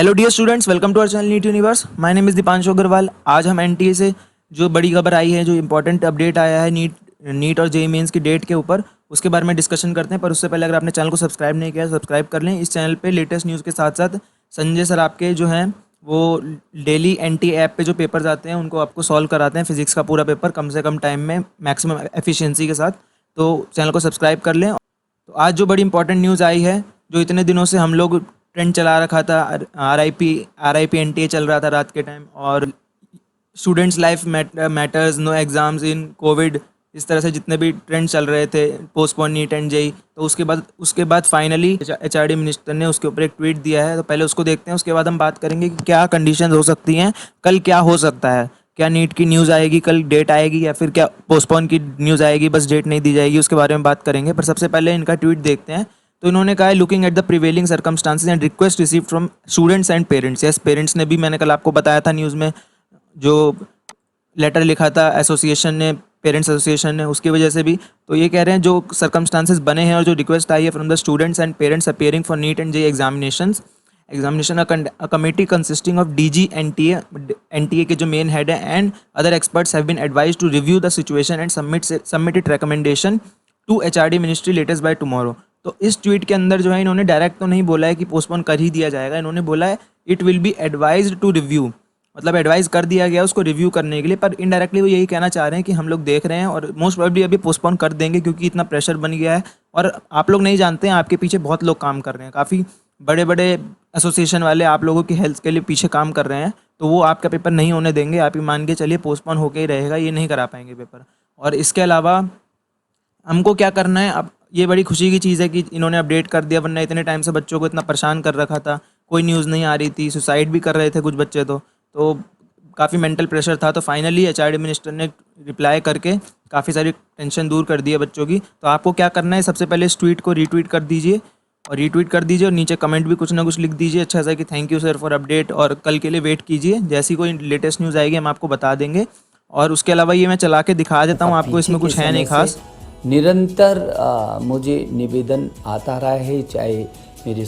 Hello dear students, welcome to our channel NEET universe. My name is Deepanshu Agarwal. आज हम NTA से जो बड़ी खबर आई है, जो इंपॉर्टेंट अपडेट आया है नीट और जेईई मेंस की डेट के ऊपर, उसके बारे में डिस्कशन करते हैं। पर उससे पहले अगर आपने चैनल को सब्सक्राइब नहीं किया है, सब्सक्राइब कर लें। इस चैनल पे लेटेस्ट न्यूज़ के साथ साथ संजय सर आपके जो हैं वो डेली एनटीए ऐप पे जो पेपर्स आते हैं उनको आपको सॉल्व कराते हैं। फिजिक्स का पूरा पेपर कम से कम टाइम में, मैक्सिमम एफिशिएंसी के साथ। तो चैनल को सब्सक्राइब कर लें। तो आज जो बड़ी इंपॉर्टेंट न्यूज़ आई है, जो इतने दिनों से हम लोग ट्रेंड चला रखा था, आर आई पी एनटीए चल रहा था रात के टाइम, और students life matters, no exams in COVID, इस तरह से जितने भी ट्रेंड चल रहे थे, पोस्टपोन नीट एंड जेई। तो उसके बाद फाइनली एचआरडी मिनिस्टर ने उसके ऊपर एक ट्वीट दिया है। तो पहले उसको देखते हैं, उसके बाद हम बात करेंगे कि क्या कंडीशन हो सकती हैं, कल क्या हो सकता है। क्या नीट की न्यूज़ आएगी, कल डेट आएगी, या फिर क्या पोस्टपोन की न्यूज़ आएगी, बस डेट नहीं दी जाएगी, उसके बारे में बात करेंगे। पर सबसे पहले इनका ट्वीट देखते हैं। तो इन्होंने कहा है, looking at the prevailing circumstances and request receive from students and parents. Yes, parents ने भी, मैंने कल आपको बताया था न्यूज़ में, जो लेटर लिखा था एसोसिएशन ने, पेरेंट्स एसोसिएशन ने, उसकी वजह से भी। तो ये कह रहे हैं जो सर्कमस्टांसेस बने हैं और जो रिक्वेस्ट आई है from the students and parents appearing for NEET and JEE examination a committee consisting of DG NTA के जो मेन हेड है and other experts have been advised to review the situation and submit it recommendation to HRD ministry latest by tomorrow. तो इस tweet के अंदर जो है, इन्होंने डायरेक्ट तो नहीं बोला है कि पोस्टपोन कर ही दिया जाएगा। इन्होंने बोला है it will be advised to review, मतलब एडवाइस कर दिया गया उसको रिव्यू करने के लिए। पर इनडायरेक्टली वो यही कहना चाह रहे हैं कि हम लोग देख रहे हैं और मोस्ट प्रोबेबली अभी पोस्टपोन कर देंगे, क्योंकि इतना प्रेशर बन गया है। और आप लोग नहीं जानते हैं, आपके पीछे बहुत लोग काम कर रहे हैं, काफ़ी बड़े बड़े एसोसिएशन वाले आप लोगों की हेल्थ के लिए पीछे काम कर रहे हैं। तो वो आपका पेपर नहीं होने देंगे, आप ही मान के चलिए पोस्टपोन होके ही रहेगा, ये नहीं करा पाएंगे पेपर। और इसके अलावा हमको क्या करना है अब, ये बड़ी खुशी की चीज़ है कि इन्होंने अपडेट कर दिया, वरना इतने टाइम से बच्चों को इतना परेशान कर रखा था, कोई न्यूज़ नहीं आ रही थी, सुसाइड भी कर रहे थे कुछ बच्चे। तो काफ़ी मेंटल प्रेशर था। तो फाइनली एचआरडी मिनिस्टर ने रिप्लाई करके काफ़ी सारी टेंशन दूर कर दी है बच्चों की। तो आपको क्या करना है, सबसे पहले इस ट्वीट को रीट्वीट कर दीजिए और नीचे कमेंट भी कुछ ना कुछ लिख दीजिए अच्छा सा, कि thank you sir for update, और कल के लिए वेट कीजिए, जैसी कोई लेटेस्ट न्यूज़ आएगी हम आपको बता देंगे। और उसके अलावा ये मैं चला के दिखा देता हूँ आपको, इसमें कुछ है नहीं खास। निरंतर मुझे निवेदन आता रहा है, चाहे मेरे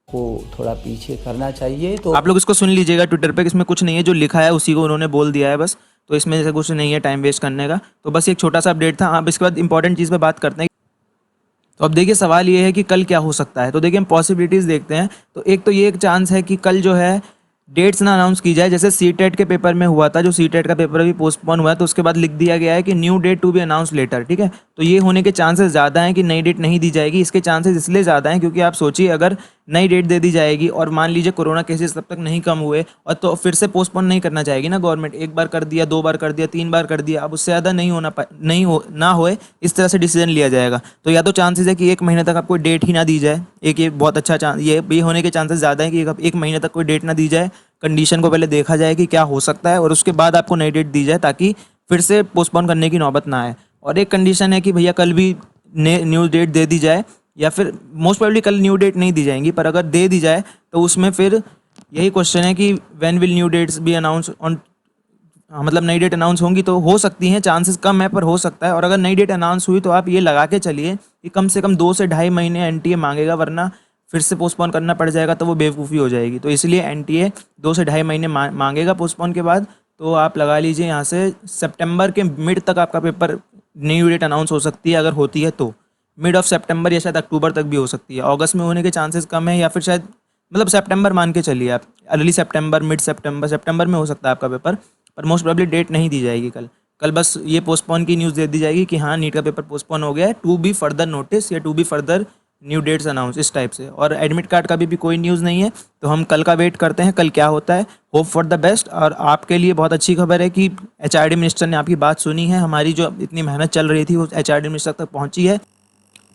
को थोड़ा पीछे करना चाहिए। तो आप लोग इसको सुन लीजिएगा ट्विटर पे, इसमें कुछ नहीं है, जो लिखा है उसी को उन्होंने बोल दिया है बस। तो इसमें से कुछ नहीं है टाइम वेस्ट करने का। तो बस एक छोटा सा अपडेट था। अब इसके बाद इंपॉर्टेंट चीज़ पे बात करते हैं। तो अब देखिए, सवाल ये है कि कल क्या हो सकता है। तो देखिए, हम पॉसिबिलिटीज़ देखते हैं। तो ये एक चांस है कि कल जो है डेट्स ना अनाउंस की जाए, जैसे सीटेट के पेपर में हुआ था। जो सीटेट का पेपर अभी पोस्टपोन हुआ है, तो उसके बाद लिख दिया गया है कि new date to be announce later. ठीक है, तो ये होने के चांसेस ज़्यादा हैं कि नई डेट नहीं दी जाएगी। इसके चांसेस इसलिए ज़्यादा हैं क्योंकि आप सोचिए, अगर नई डेट दे दी जाएगी और मान लीजिए कोरोना केसेस तब तक नहीं कम हुए, और तो फिर से पोस्टपोन नहीं करना चाहेगी ना गवर्नमेंट। एक बार कर दिया, 2 बार कर दिया, 3 बार कर दिया, अब उससे ज़्यादा ना होए, इस तरह से डिसीजन लिया जाएगा। तो या तो चांसेस है कि 1 महीने तक आपको डेट ही ना दी जाए, ये बहुत अच्छा चांस, ये होने के चांसेस ज़्यादा है कि 1 महीने तक कोई डेट ना दी जाए। कंडीशन को पहले देखा जाए कि क्या हो सकता है, और उसके बाद आपको नई डेट दी जाए, ताकि फिर से पोस्टपोन करने की नौबत ना आए। और एक कंडीशन है कि भैया कल भी न्यू डेट दे दी जाए, या फिर मोस्ट प्रोबेबली कल न्यू डेट नहीं दी जाएंगी, पर अगर दे दी जाए तो उसमें फिर यही क्वेश्चन है कि when will new dates be announce on, मतलब नई डेट अनाउंस होंगी तो हो सकती हैं, चांसेस कम है पर हो सकता है। और अगर नई डेट अनाउंस हुई तो आप ये लगा के चलिए कि कम से कम 2 से ढाई महीने एनटीए मांगेगा, वरना फिर से पोस्टपोन करना पड़ जाएगा तो वो बेवकूफ़ी हो जाएगी। तो इसलिए एनटीए 2 से ढाई महीने मांगेगा पोस्टपोन के बाद। तो आप लगा लीजिए यहाँ से सितंबर के मिड तक आपका पेपर न्यू डेट अनाउंस हो सकती है, अगर होती है तो मिड ऑफ सितंबर या शायद अक्टूबर तक भी हो सकती है। अगस्त में होने के चांसेस कम है, या फिर शायद मतलब सितंबर मान के चलिए आप, अर्ली सितंबर, मिड सितंबर में हो सकता है आपका पेपर। पर मोस्ट प्रोबेबली डेट नहीं दी जाएगी कल बस ये पोस्टपोन की न्यूज़ दे दी जाएगी कि हाँ, नीट का पेपर पोस्टपोन हो गया है, to be further notice or to be further new dates announce, इस टाइप से। और एडमिट कार्ड का भी कोई न्यूज़ नहीं है। तो हम कल का वेट करते हैं, कल क्या होता है। Hope for the best. और आपके लिए बहुत अच्छी खबर है कि एचआरडी मिनिस्टर ने आपकी बात सुनी है, हमारी जो इतनी मेहनत चल रही थी वो एचआरडी मिनिस्टर तक पहुंची है।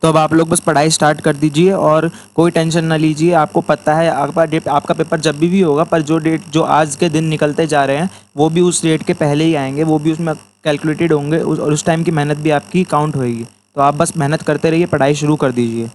तो अब आप लोग बस पढ़ाई स्टार्ट कर दीजिए और कोई टेंशन ना लीजिए। आपको पता है आपका पेपर जब भी होगा, पर जो आज के दिन निकलते जा रहे हैं वो भी उस डेट के पहले ही आएंगे, वो भी उसमें कैलकुलेटेड होंगे, और उस टाइम की मेहनत भी आपकी काउंट होएगी। तो आप बस मेहनत करते रहिए, पढ़ाई शुरू कर दीजिए।